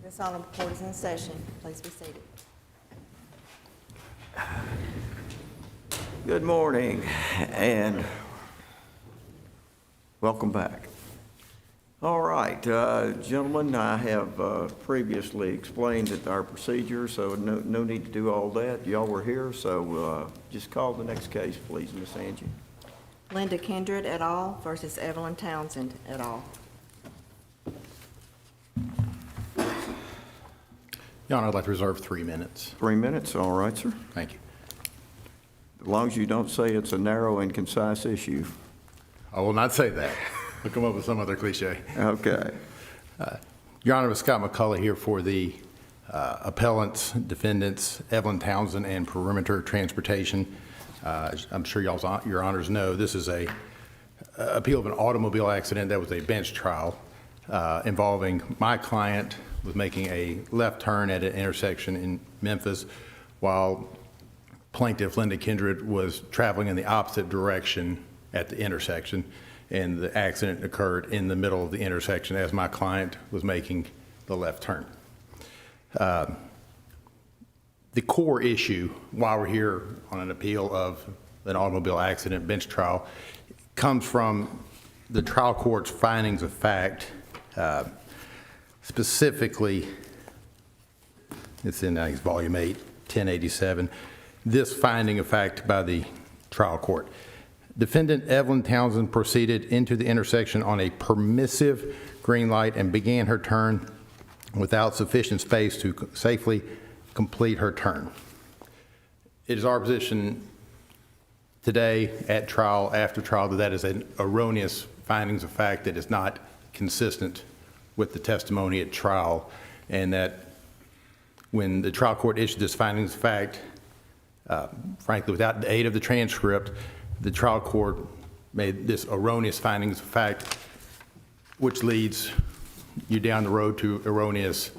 This honorable court is in session. Please be seated. Good morning and welcome back. All right, gentlemen, I have previously explained our procedure, so no need to do all that. Y'all were here, so just call the next case, please, Miss Angie. Linda Kindred et al. Versus Evelyn Townsend et al. Your Honor, I'd like to reserve 3 minutes. 3 minutes, all right, sir. Thank you. As long as you don't say it's a narrow and concise issue. I will not say that. We'll come up with some other cliche. Okay. Your Honor, Scott McCullough here for the appellants, defendants, Evelyn Townsend and Perimeter Transportation. I'm sure your honors know this is a appeal of an automobile accident that was a bench trial involving my client was making a left turn at an intersection in Memphis while plaintiff Linda Kindred was traveling in the opposite direction at the intersection, and the accident occurred in the middle of the intersection as my client was making the left turn. The core issue, while we're here on an appeal of an automobile accident bench trial, comes from the trial court's findings of fact. Specifically, it's in volume 8, 1087, this finding of fact by the trial court. Defendant Evelyn Townsend proceeded into the intersection on a permissive green light and began her turn without sufficient space to safely complete her turn. It is our position today at trial, after trial, that is an erroneous findings of fact that is not consistent with the testimony at trial, and that when the trial court issued this findings of fact, frankly, without the aid of the transcript, the trial court made this erroneous findings of fact, which leads you down the road to erroneous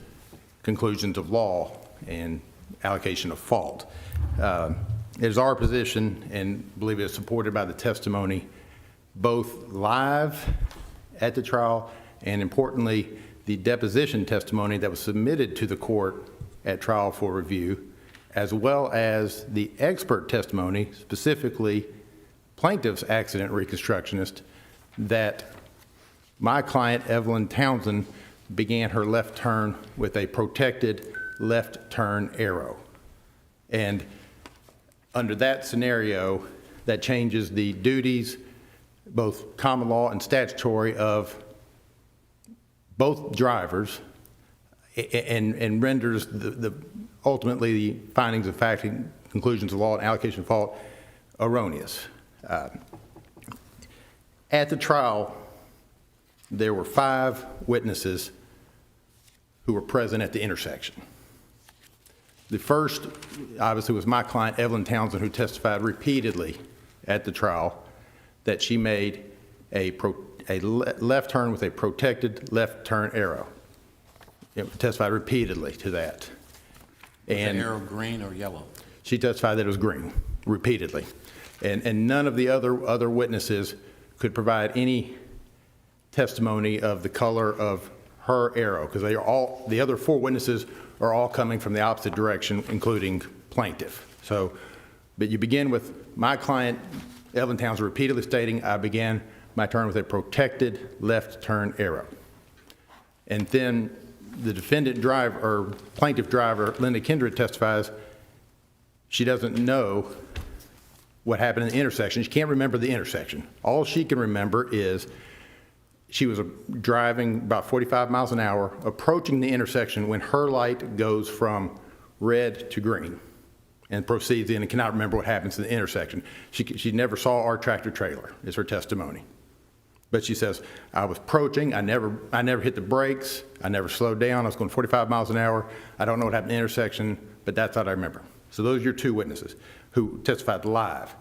conclusions of law and allocation of fault. It is our position, and believe it is supported by the testimony, both live at the trial and importantly, the deposition testimony that was submitted to the court at trial for review, as well as the expert testimony, specifically plaintiff's accident reconstructionist, that my client, Evelyn Townsend, began her left turn with a protected left turn arrow. And under that scenario, that changes the duties, both common law and statutory, of both drivers and renders ultimately the findings of fact and conclusions of law and allocation of fault erroneous. At the trial, there were 5 witnesses who were present at the intersection. The first, obviously, was my client, Evelyn Townsend, who testified repeatedly at the trial that she made a left turn with a protected left turn arrow. It testified repeatedly to that. And the arrow green or yellow? She testified that it was green, repeatedly. And none of the other witnesses could provide any testimony of the color of her arrow, because the other 4 witnesses are all coming from the opposite direction, including plaintiff. So, but you begin with my client, Evelyn Townsend, repeatedly stating, I began my turn with a protected left turn arrow. And then the defendant driver, or plaintiff driver, Linda Kindred, testifies she doesn't know what happened in the intersection. She can't remember the intersection. All she can remember is she was driving about 45 miles an hour, approaching the intersection when her light goes from red to green and proceeds in and cannot remember what happens in the intersection. She never saw our tractor trailer, is her testimony. But she says, I was approaching, I never hit the brakes, I never slowed down, I was going 45 miles an hour, I don't know what happened in the intersection, but that's what I remember. So those are your 2 witnesses who testified live.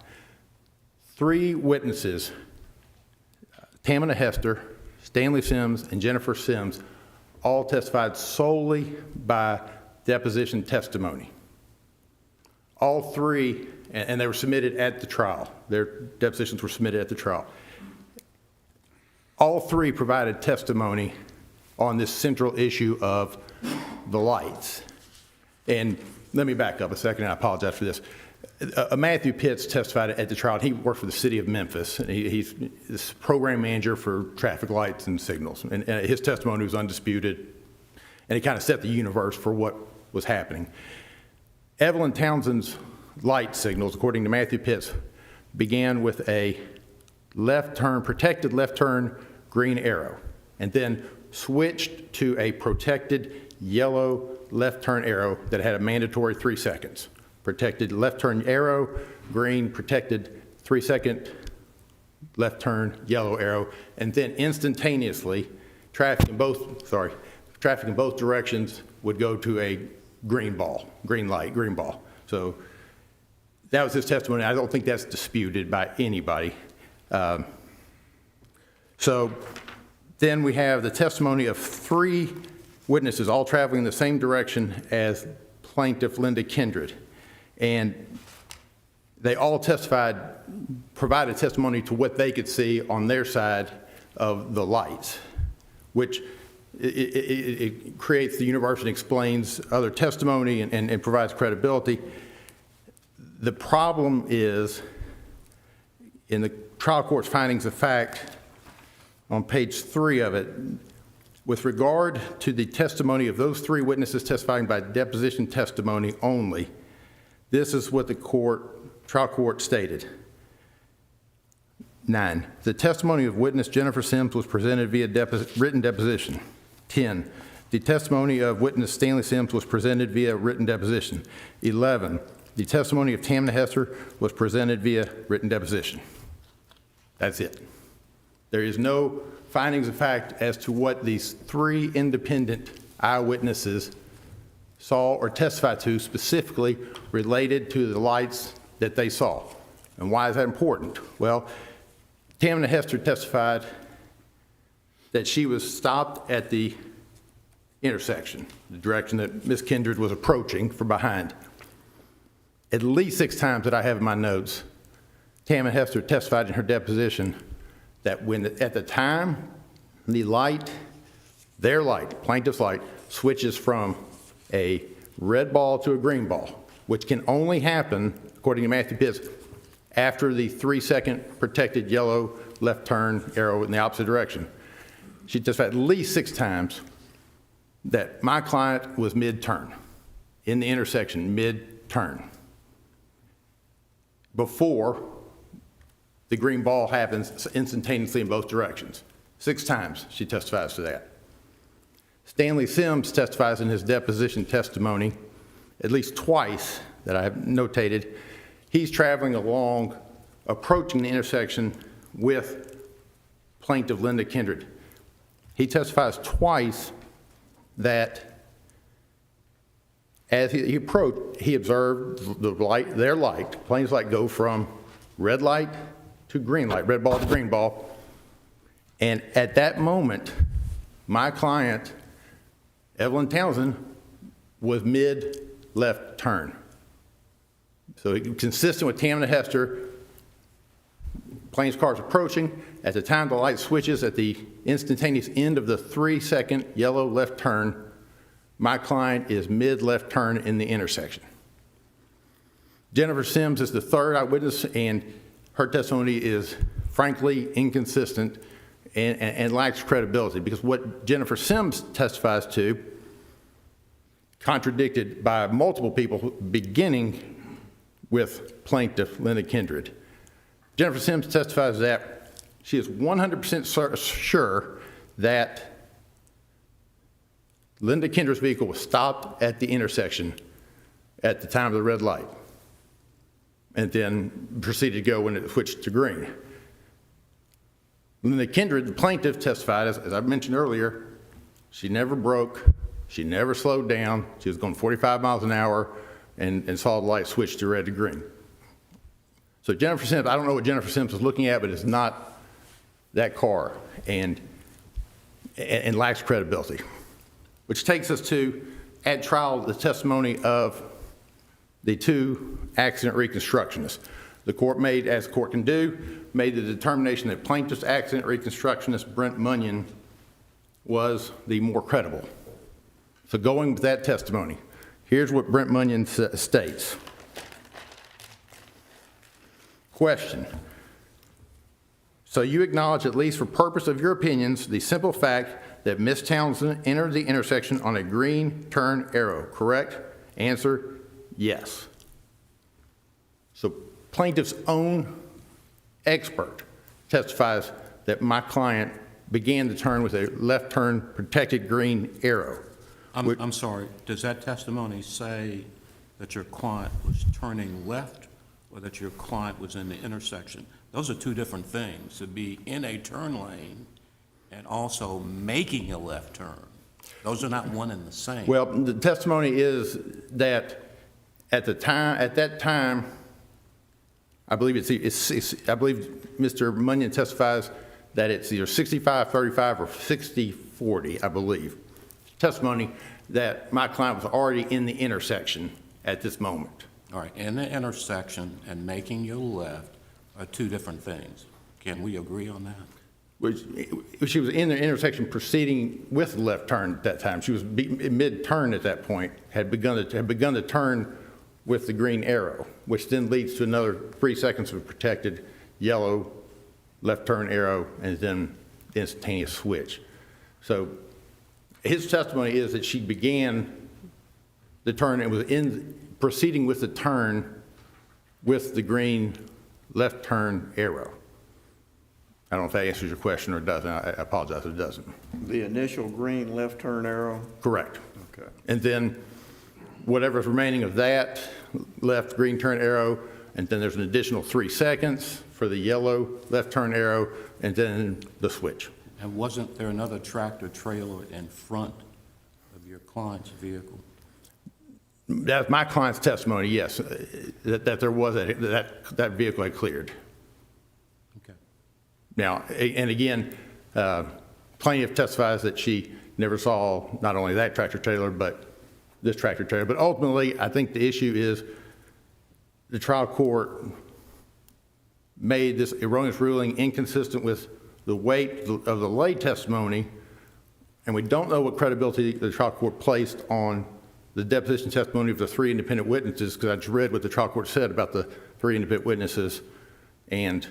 3 witnesses, Tamina Hester, Stanley Sims, and Jennifer Sims, all testified solely by deposition testimony. All 3, and they were submitted at the trial. Their depositions were submitted at the trial. All 3 provided testimony on this central issue of the lights. And let me back up a second, and I apologize for this. Matthew Pitts testified at the trial, and he worked for the city of Memphis. And he's this program manager for traffic lights and signals. And his testimony was undisputed, and he kind of set the universe for what was happening. Evelyn Townsend's light signals, according to Matthew Pitts, began with a left turn, protected left turn green arrow, and then switched to a protected yellow left turn arrow that had a mandatory 3 seconds. Protected left turn arrow, green, protected 3-second left turn yellow arrow, and then instantaneously traffic in both directions would go to a green light, green ball. So that was his testimony. I don't think that's disputed by anybody. So then we have the testimony of 3 witnesses all traveling in the same direction as plaintiff Linda Kindred. And they all provided testimony to what they could see on their side of the lights, which it creates the universe and explains other testimony and provides credibility. The problem is, in the trial court's findings of fact, on page 3 of it, with regard to the testimony of those 3 witnesses testifying by deposition testimony only, this is what the trial court stated. 9, the testimony of witness Jennifer Sims was presented via written deposition. 10, the testimony of witness Stanley Sims was presented via written deposition. 11, the testimony of Tamna Hester was presented via written deposition. That's it. There is no findings of fact as to what these 3 independent eyewitnesses saw or testified to specifically related to the lights that they saw. And why is that important? Well, Tamna Hester testified that she was stopped at the intersection, the direction that Ms. Kindred was approaching from behind. At least 6 times that I have in my notes, Tamna Hester testified in her deposition that at the time the light, their light, plaintiff's light, switches from a red ball to a green ball, which can only happen, according to Matthew Pitts, after the 3-second protected yellow left turn arrow in the opposite direction. She testified at least 6 times that my client was mid-turn, in the intersection, mid-turn, before the green ball happens instantaneously in both directions. 6 times she testifies to that. Stanley Sims testifies in his deposition testimony at least twice that I have notated. He's traveling along, approaching the intersection with plaintiff Linda Kindred. He testifies twice that as he approached, he observed their light, plaintiff's light, go from red light to green light, red ball to green ball. And at that moment, my client, Evelyn Townsend, was mid-left turn. So consistent with Tamna Hester, plaintiff's car is approaching. At the time the light switches at the instantaneous end of the 3-second yellow left turn, my client is mid-left turn in the intersection. Jennifer Sims is the 3rd eyewitness, and her testimony is frankly inconsistent and lacks credibility, because what Jennifer Sims testifies to, contradicted by multiple people, beginning with plaintiff Linda Kindred. Jennifer Sims testifies that she is 100% sure that Linda Kindred's vehicle was stopped at the intersection at the time of the red light, and then proceeded to go when it switched to green. Linda Kindred, the plaintiff, testified, as I mentioned earlier, she never broke, she never slowed down, she was going 45 miles an hour and saw the light switch to red to green. So Jennifer Sims, I don't know what Jennifer Sims was looking at, but it's not that car, and lacks credibility. Which takes us to, at trial, the testimony of the 2 accident reconstructionists. The court made, as the court can do, made the determination that plaintiff's accident reconstructionist, Brent Munyon, was the more credible. So going with that testimony, here's what Brent Munyon states. Question. So you acknowledge, at least for purpose of your opinions, the simple fact that Ms. Townsend entered the intersection on a green turn arrow, correct? Answer, yes. So plaintiff's own expert testifies that my client began the turn with a left turn protected green arrow. I'm sorry, does that testimony say that your client was turning left or that your client was in the intersection? Those are two different things, to be in a turn lane and also making a left turn. Those are not one and the same. Well, the testimony is that at that time, I believe I believe Mr. Munyon testifies that it's either 65-35 or 60-40, I believe. Testimony that my client was already in the intersection at this moment. All right, in the intersection and making your left are two different things. Can we agree on that? She was in the intersection proceeding with the left turn at that time. She was mid-turn at that point, had begun to turn with the green arrow, which then leads to another 3 seconds of protected yellow left turn arrow and then the instantaneous switch. So his testimony is that she began the turn and was proceeding with the turn with the green left turn arrow. I don't know if that answers your question or doesn't. I apologize if it doesn't. The initial green left turn arrow? Correct. Okay. And then whatever's remaining of that left green turn arrow, and then there's an additional 3 seconds for the yellow left turn arrow, and then the switch. And wasn't there another tractor trailer in front of your client's vehicle? That's my client's testimony, yes, that there was that vehicle had cleared. Okay. Now, and again, plaintiff testifies that she never saw not only that tractor trailer, but this tractor trailer. But ultimately, I think the issue is the trial court made this erroneous ruling inconsistent with the weight of the lay testimony, and we don't know what credibility the trial court placed on the deposition testimony of the 3 independent witnesses, because I just read what the trial court said about the 3 independent witnesses and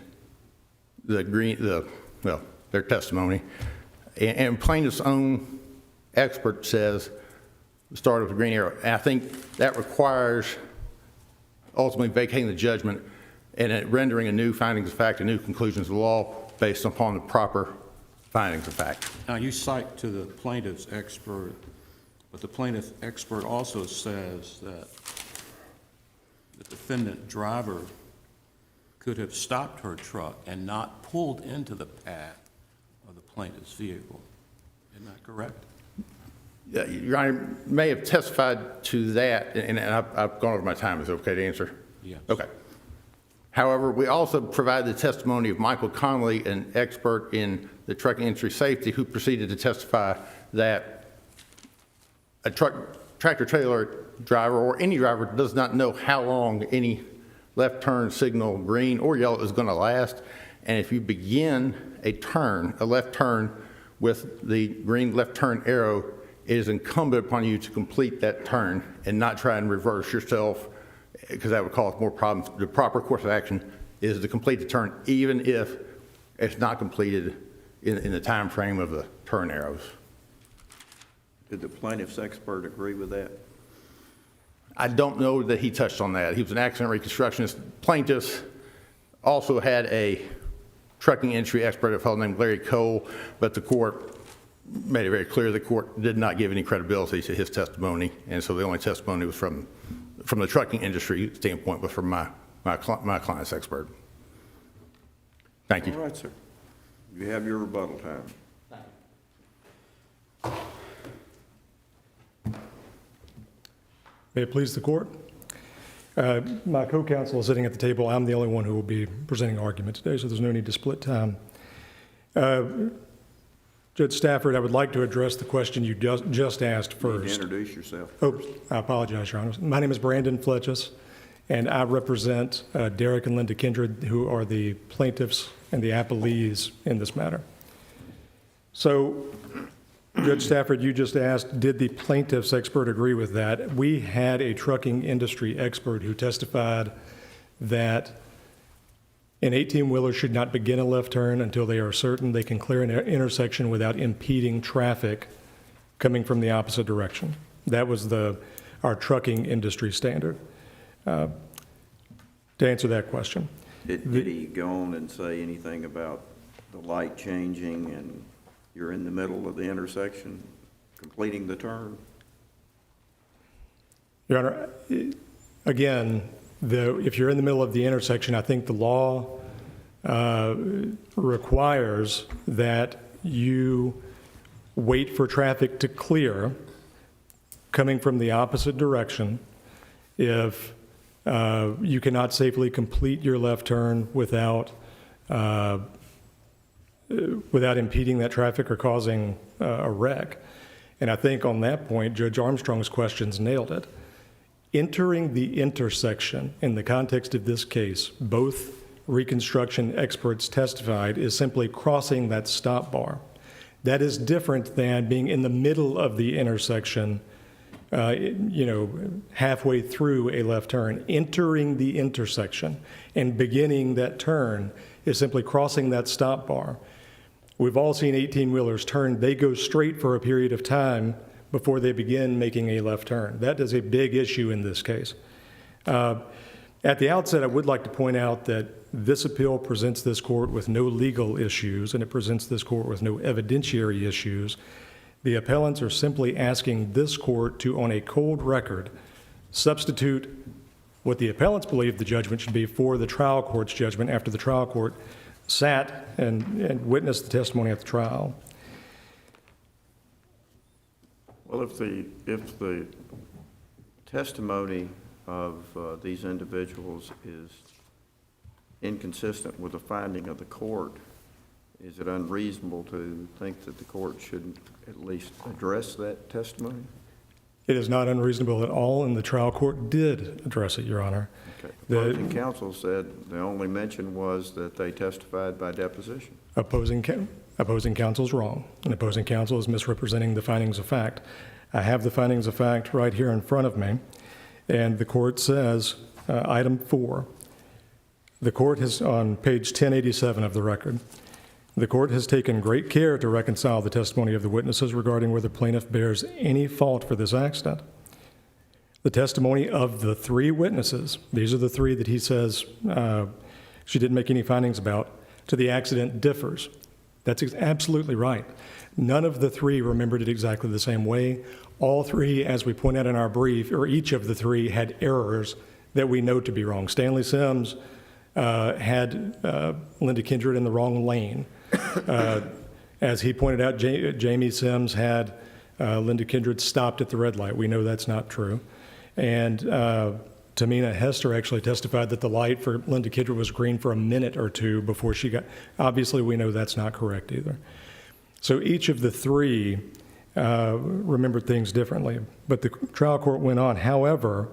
their testimony. And plaintiff's own expert says the start of the green arrow. And I think that requires ultimately vacating the judgment and rendering a new findings of fact and new conclusions of law based upon the proper findings of fact. Now, you cite to the plaintiff's expert, but the plaintiff's expert also says that the defendant driver could have stopped her truck and not pulled into the path of the plaintiff's vehicle. Isn't that correct? Your Honor, may have testified to that, and I've gone over my time. Is it okay to answer? Yes. Okay. However, we also provided the testimony of Michael Connolly, an expert in the trucking industry safety, who proceeded to testify that a tractor-trailer driver or any driver does not know how long any left turn signal, green or yellow, is going to last. And if you begin a left turn with the green left turn arrow, it is incumbent upon you to complete that turn and not try and reverse yourself, because that would cause more problems. The proper course of action is to complete the turn, even if it's not completed in the time frame of the turn arrows. Did the plaintiff's expert agree with that? I don't know that he touched on that. He was an accident reconstructionist. Plaintiffs also had a trucking industry expert, a fellow named Larry Cole, but the court made it very clear the court did not give any credibility to his testimony, and so the only testimony was from the trucking industry standpoint, but from my client's expert. Thank you. All right, sir. You have your rebuttal time. May it please the court? My co-counsel is sitting at the table. I'm the only one who will be presenting argument today, so there's no need to split time. Judge Stafford, I would like to address the question you just asked You need to first. introduce yourself. Oh, I apologize, Your Honor. My name is Brandon Fletches, and I represent Derek and Linda Kindred, who are the plaintiffs and the appellees in this matter. So Judge Stafford, you just asked, did the plaintiff's expert agree with that? We had a trucking industry expert who testified that an 18-wheeler should not begin a left turn until they are certain they can clear an intersection without impeding traffic coming from the opposite direction. That was our trucking industry standard. To answer that question. Did he go on and say anything about the light changing and you're in the middle of the intersection, completing the turn? Your Honor, again, if you're in the middle of the intersection, I think the law requires that you wait for traffic to clear coming from the opposite direction if you cannot safely complete your left turn without impeding that traffic or causing a wreck. And I think on that point, Judge Armstrong's questions nailed it. Entering the intersection in the context of this case, both reconstruction experts testified, is simply crossing that stop bar. That is different than being in the middle of the intersection, halfway through a left turn. Entering the intersection and beginning that turn is simply crossing that stop bar. We've all seen 18-wheelers turn. They go straight for a period of time before they begin making a left turn. That is a big issue in this case. At the outset, I would like to point out that this appeal presents this court with no legal issues, and it presents this court with no evidentiary issues. The appellants are simply asking this court to, on a cold record, substitute what the appellants believe the judgment should be for the trial court's judgment after the trial court sat and witnessed the testimony at the trial. Well, if the testimony of these individuals is inconsistent with the finding of the court, is it unreasonable to think that the court should at least address that testimony? It is not unreasonable at all, and the trial court did address it, Your Honor. Okay. Opposing counsel said the only mention was that they testified by deposition. Opposing counsel is wrong, and opposing counsel is misrepresenting the findings of fact. I have the findings of fact right here in front of me, and the court says, item 4, the court has, on page 1087 of the record, the court has taken great care to reconcile the testimony of the witnesses regarding whether plaintiff bears any fault for this accident. The testimony of the 3 witnesses, these are the 3 that he says she didn't make any findings about, to the accident differs. That's absolutely right. None of the 3 remembered it exactly the same way. All 3, as we point out in our brief, or each of the 3 had errors that we know to be wrong. Stanley Sims had Linda Kindred in the wrong lane. As he pointed out, Jamie Sims had Linda Kindred stopped at the red light. We know that's not true. And Tamina Hester actually testified that the light for Linda Kindred was green for a minute or 2 before she got, obviously we know that's not correct either. So each of the 3 remembered things differently. But the trial court went on. However,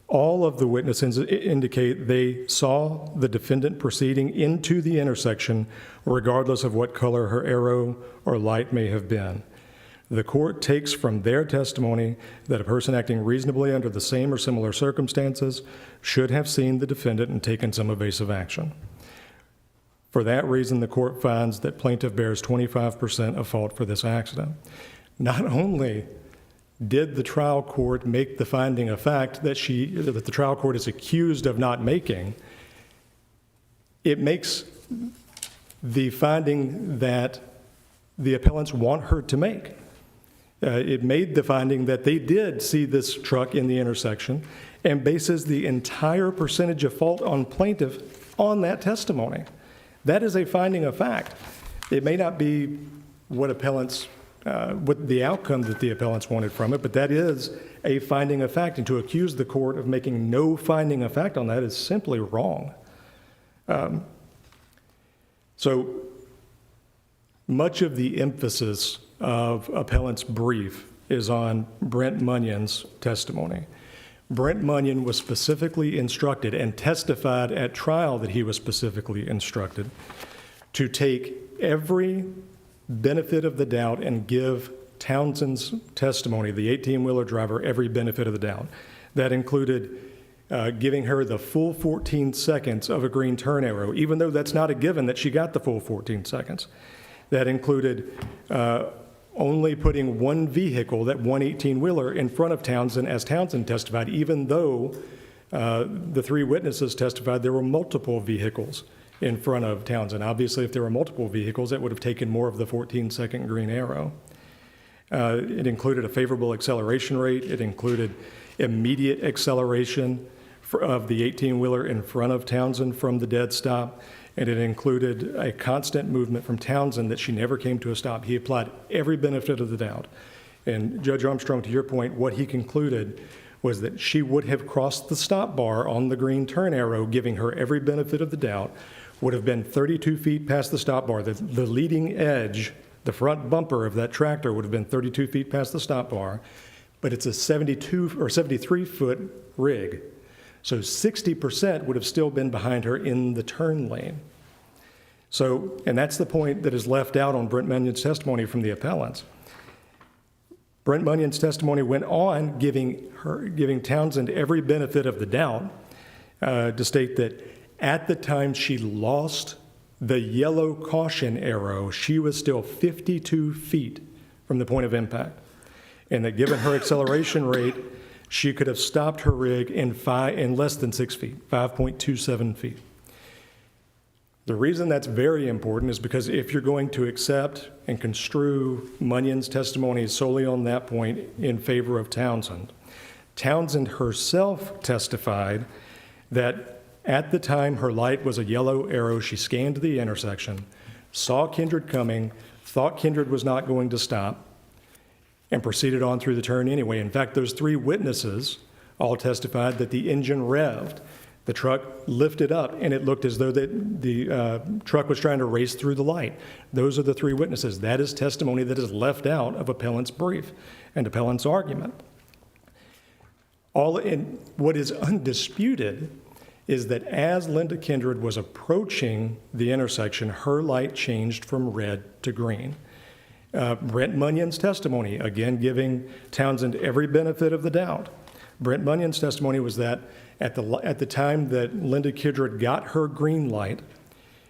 all of the witnesses indicate they saw the defendant proceeding into the intersection regardless of what color her arrow or light may have been. The court takes from their testimony that a person acting reasonably under the same or similar circumstances should have seen the defendant and taken some evasive action. For that reason, the court finds that plaintiff bears 25% of fault for this accident. Not only did the trial court make the finding a fact that the trial court is accused of not making, it makes the finding that the appellants want her to make. It made the finding that they did see this truck in the intersection and bases the entire percentage of fault on plaintiff on that testimony. That is a finding of fact. It may not be what the outcome that the appellants wanted from it, but that is a finding of fact. And to accuse the court of making no finding of fact on that is simply wrong. So much of the emphasis of appellant's brief is on Brent Munyon's testimony. Brent Munyon was specifically instructed and testified at trial that he was specifically instructed to take every benefit of the doubt and give Townsend's testimony, the 18-wheeler driver, every benefit of the doubt. That included giving her the full 14 seconds of a green turn arrow, even though that's not a given that she got the full 14 seconds. That included only putting one vehicle, that one 18-wheeler, in front of Townsend, as Townsend testified, even though the three witnesses testified there were multiple vehicles in front of Townsend. Obviously, if there were multiple vehicles, it would have taken more of the 14-second green arrow. It included a favorable acceleration rate. It included immediate acceleration of the 18-wheeler in front of Townsend from the dead stop, and it included a constant movement from Townsend that she never came to a stop. He applied every benefit of the doubt. And Judge Armstrong, to your point, what he concluded was that she would have crossed the stop bar on the green turn arrow, giving her every benefit of the doubt, would have been 32 feet past the stop bar. The leading edge, the front bumper of that tractor would have been 32 feet past the stop bar, but it's a 72 or 73-foot rig. So 60% would have still been behind her in the turn lane. So, and that's the point that is left out on Brent Munyon's testimony from the appellants. Brent Munyon's testimony went on giving Townsend every benefit of the doubt to state that at the time she lost the yellow caution arrow, she was still 52 feet from the point of impact. And that given her acceleration rate, she could have stopped her rig in less than 6 feet, 5.27 feet. The reason that's very important is because if you're going to accept and construe Munyon's testimony solely on that point in favor of Townsend, Townsend herself testified that at the time her light was a yellow arrow, she scanned the intersection, saw Kindred coming, thought Kindred was not going to stop, and proceeded on through the turn anyway. In fact, those three witnesses all testified that the engine revved, the truck lifted up, and it looked as though the truck was trying to race through the light. Those are the three witnesses. That is testimony that is left out of appellant's brief and appellant's argument. What is undisputed is that as Linda Kindred was approaching the intersection, her light changed from red to green. Brent Munyon's testimony, again giving Townsend every benefit of the doubt. Brent Munyon's testimony was that at the time that Linda Kindred got her green light,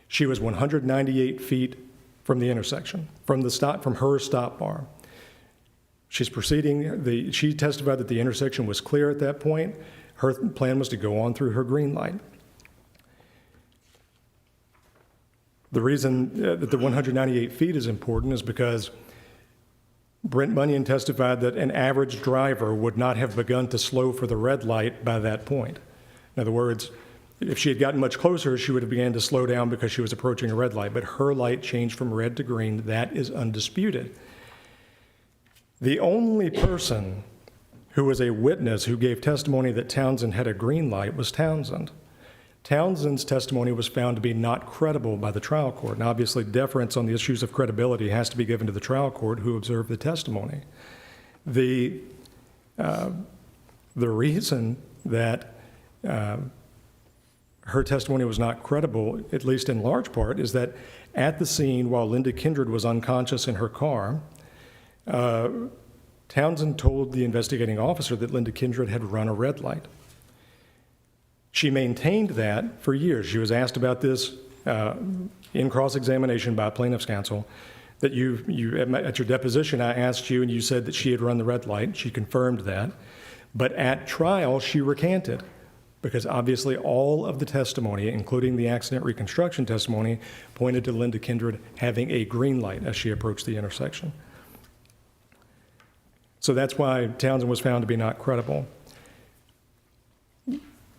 she was 198 feet from the intersection, from her stop bar. She's proceeding. She testified that the intersection was clear at that point. Her plan was to go on through her green light. The reason that the 198 feet is important is because Brent Munyon testified that an average driver would not have begun to slow for the red light by that point. In other words, if she had gotten much closer, she would have began to slow down because she was approaching a red light, but her light changed from red to green. That is undisputed. The only person who was a witness who gave testimony that Townsend had a green light was Townsend. Townsend's testimony was found to be not credible by the trial court, and obviously deference on the issues of credibility has to be given to the trial court who observed the testimony. The reason that her testimony was not credible, at least in large part, is that at the scene while Linda Kindred was unconscious in her car, Townsend told the investigating officer that Linda Kindred had run a red light. She maintained that for years. She was asked about this in cross-examination by plaintiff's counsel, that at your deposition, I asked you and you said that she had run the red light. She confirmed that. But at trial, she recanted because obviously all of the testimony, including the accident reconstruction testimony, pointed to Linda Kindred having a green light as she approached the intersection. So that's why Townsend was found to be not credible.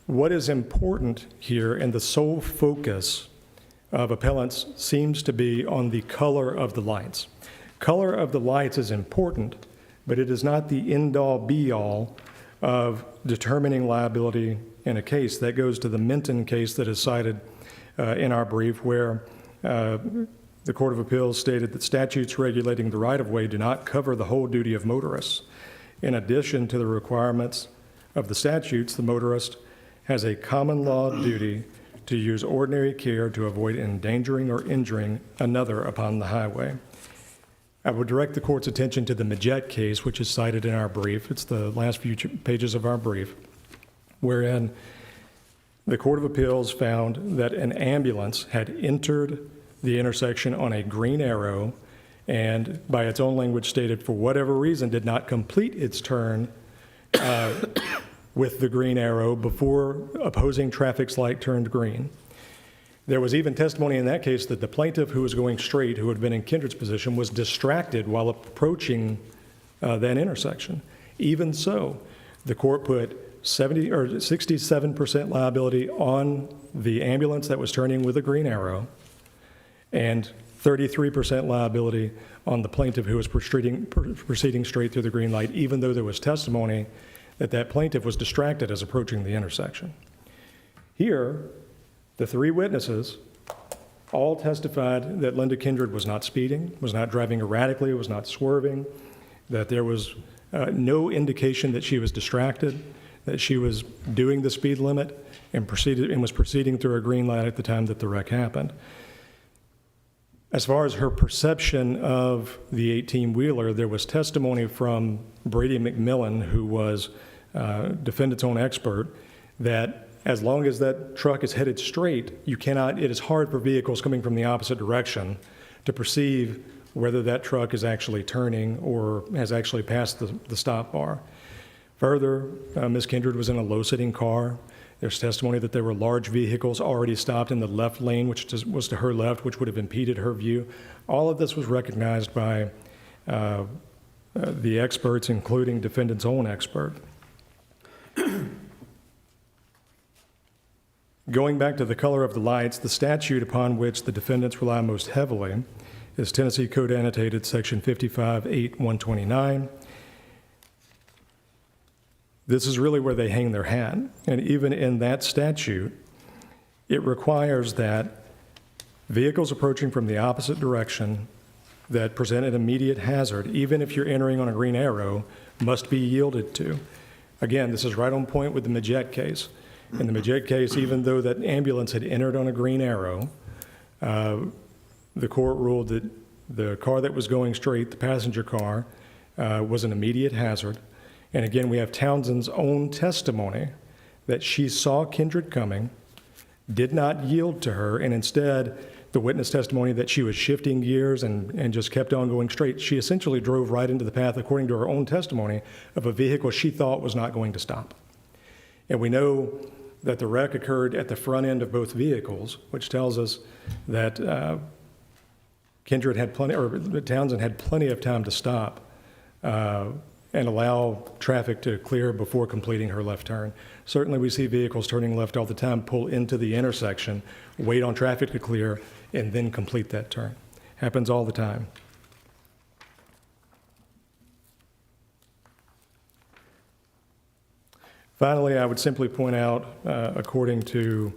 What is important here, and the sole focus of appellants, seems to be on the color of the lights. Color of the lights is important, but it is not the end-all, be-all of determining liability in a case. That goes to the Minton case that is cited in our brief, where the Court of Appeals stated that statutes regulating the right-of-way do not cover the whole duty of motorists. In addition to the requirements of the statutes, the motorist has a common law duty to use ordinary care to avoid endangering or injuring another upon the highway. I would direct the court's attention to the Majette case, which is cited in our brief. It's the last few pages of our brief, wherein the Court of Appeals found that an ambulance had entered the intersection on a green arrow and, by its own language stated, for whatever reason, did not complete its turn with the green arrow before opposing traffic's light turned green. There was even testimony in that case that the plaintiff who was going straight, who had been in Kindred's position, was distracted while approaching that intersection. Even so, the court put 67% liability on the ambulance that was turning with a green arrow and 33% liability on the plaintiff who was proceeding straight through the green light, even though there was testimony that that plaintiff was distracted as approaching the intersection. Here, the three witnesses all testified that Linda Kindred was not speeding, was not driving erratically, was not swerving, that there was no indication that she was distracted, that she was doing the speed limit and was proceeding through a green light at the time that the wreck happened. As far as her perception of the 18-wheeler, there was testimony from Brady McMillan, who was defendant's own expert, that as long as that truck is headed straight, it is hard for vehicles coming from the opposite direction to perceive whether that truck is actually turning or has actually passed the stop bar. Further, Ms. Kindred was in a low-sitting car. There's testimony that there were large vehicles already stopped in the left lane, which was to her left, which would have impeded her view. All of this was recognized by the experts, including defendant's own expert. Going back to the color of the lights, the statute upon which the defendants rely most heavily is Tennessee Code Annotated Section 55-8-129. This is really where they hang their hat. And even in that statute, it requires that vehicles approaching from the opposite direction that present an immediate hazard, even if you're entering on a green arrow, must be yielded to. Again, this is right on point with the Majette case. In the Majette case, even though that ambulance had entered on a green arrow, the court ruled that the car that was going straight, the passenger car, was an immediate hazard. And again, we have Townsend's own testimony that she saw Kindred coming, did not yield to her, and instead, the witness testimony that she was shifting gears and just kept on going straight. She essentially drove right into the path, according to her own testimony, of a vehicle she thought was not going to stop. And we know that the wreck occurred at the front end of both vehicles, which tells us that Townsend had plenty of time to stop and allow traffic to clear before completing her left turn. Certainly we see vehicles turning left all the time, pull into the intersection, wait on traffic to clear, and then complete that turn. Happens all the time. Finally, I would simply point out, according to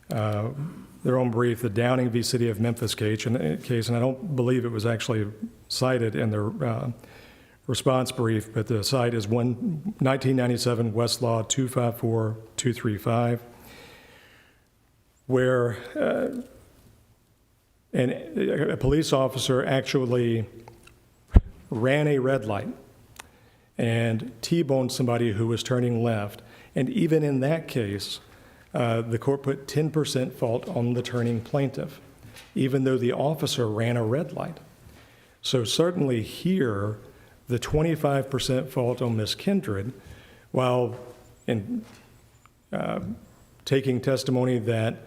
their own brief, the Downing v. City of Memphis case, and I don't believe it was actually cited in their response brief, but the site is 1997 Westlaw 254235, where a police officer actually ran a red light and T-boned somebody who was turning left. And even in that case, the court put 10% fault on the turning plaintiff, even though the officer ran a red light. So certainly here, the 25% fault on Ms. Kindred, while in taking testimony that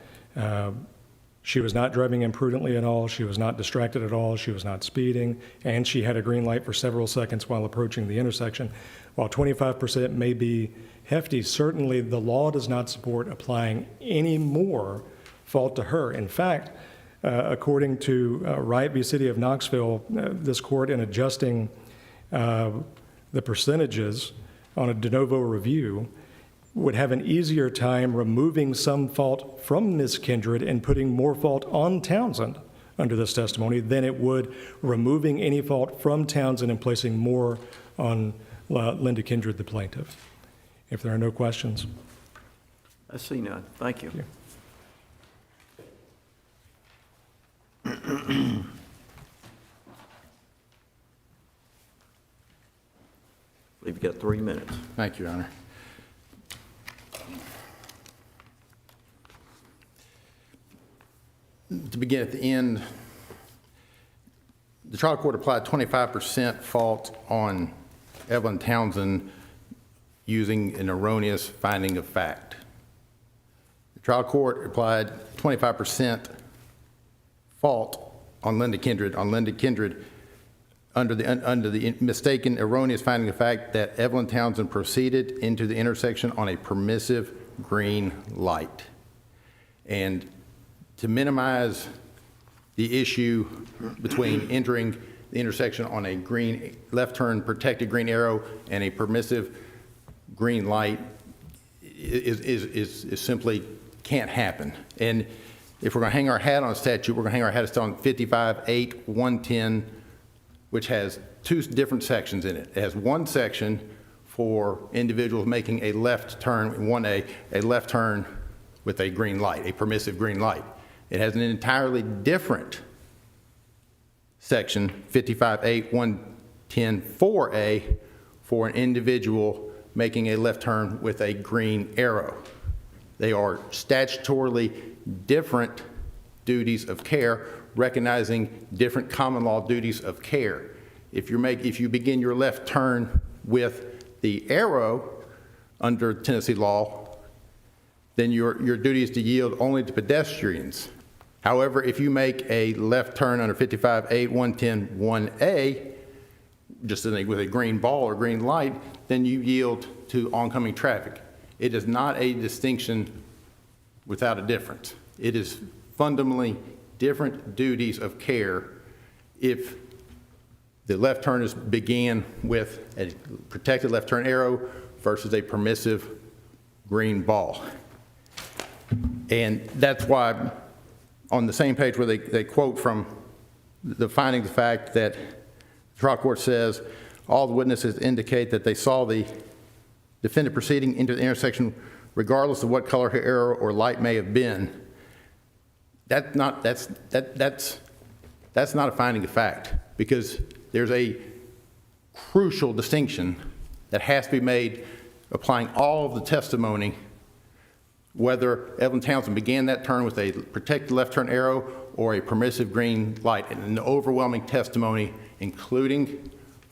she was not driving imprudently at all, she was not distracted at all, she was not speeding, and she had a green light for several seconds while approaching the intersection. While 25% may be hefty, certainly the law does not support applying any more fault to her. In fact, according to Wright v. City of Knoxville, this court, in adjusting the percentages on a de novo review, would have an easier time removing some fault from Ms. Kindred and putting more fault on Townsend under this testimony than it would removing any fault from Townsend and placing more on Linda Kindred, the plaintiff. If there are no questions. I see none. Thank you. I believe you got 3 minutes. Thank you, Your Honor. To begin at the end, the trial court applied 25% fault on Evelyn Townsend using an erroneous finding of fact. The trial court applied 25% fault on Linda Kindred, under the mistaken erroneous finding of fact that Evelyn Townsend proceeded into the intersection on a permissive green light. And to minimize the issue between entering the intersection on a green, left turn protected green arrow and a permissive green light is simply can't happen. And if we're going to hang our hat on a statute, we're going to hang our hat on 55-8-110, which has two different sections in it. It has one section for individuals making a left turn, 1A, a left turn with a green light, a permissive green light. It has an entirely different section, 55-8-110-4A, for an individual making a left turn with a green arrow. They are statutorily different duties of care, recognizing different common law duties of care. If you begin your left turn with the arrow under Tennessee law, then your duty is to yield only to pedestrians. However, if you make a left turn under 55-8-110-1A, just with a green ball or green light, then you yield to oncoming traffic. It is not a distinction without a difference. It is fundamentally different duties of care if the left turn began with a protected left turn arrow versus a permissive green ball. And that's why on the same page where they quote from the findings of fact that the trial court says all the witnesses indicate that they saw the defendant proceeding into the intersection regardless of what color her arrow or light may have been. That's not a finding of fact, because there's a crucial distinction that has to be made applying all of the testimony, whether Evelyn Townsend began that turn with a protected left turn arrow or a permissive green light. And the overwhelming testimony, including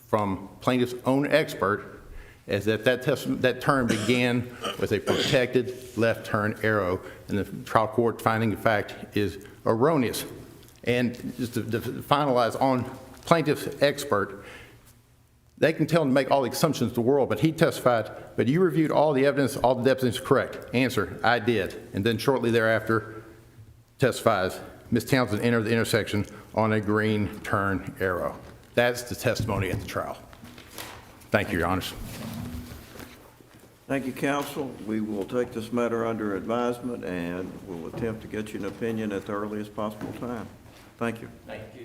from plaintiff's own expert, is that turn began with a protected left turn arrow, and the trial court finding of fact is erroneous. And just to finalize on plaintiff's expert, they can tell him to make all the assumptions in the world, but he testified, but you reviewed all the evidence, all the evidence is correct. Answer, I did. And then shortly thereafter testifies, Ms. Townsend entered the intersection on a green turn arrow. That's the testimony at the trial. Thank you, Your Honors. Thank you, counsel. We will take this matter under advisement and we'll attempt to get you an opinion at the earliest possible time. Thank you. Thank you.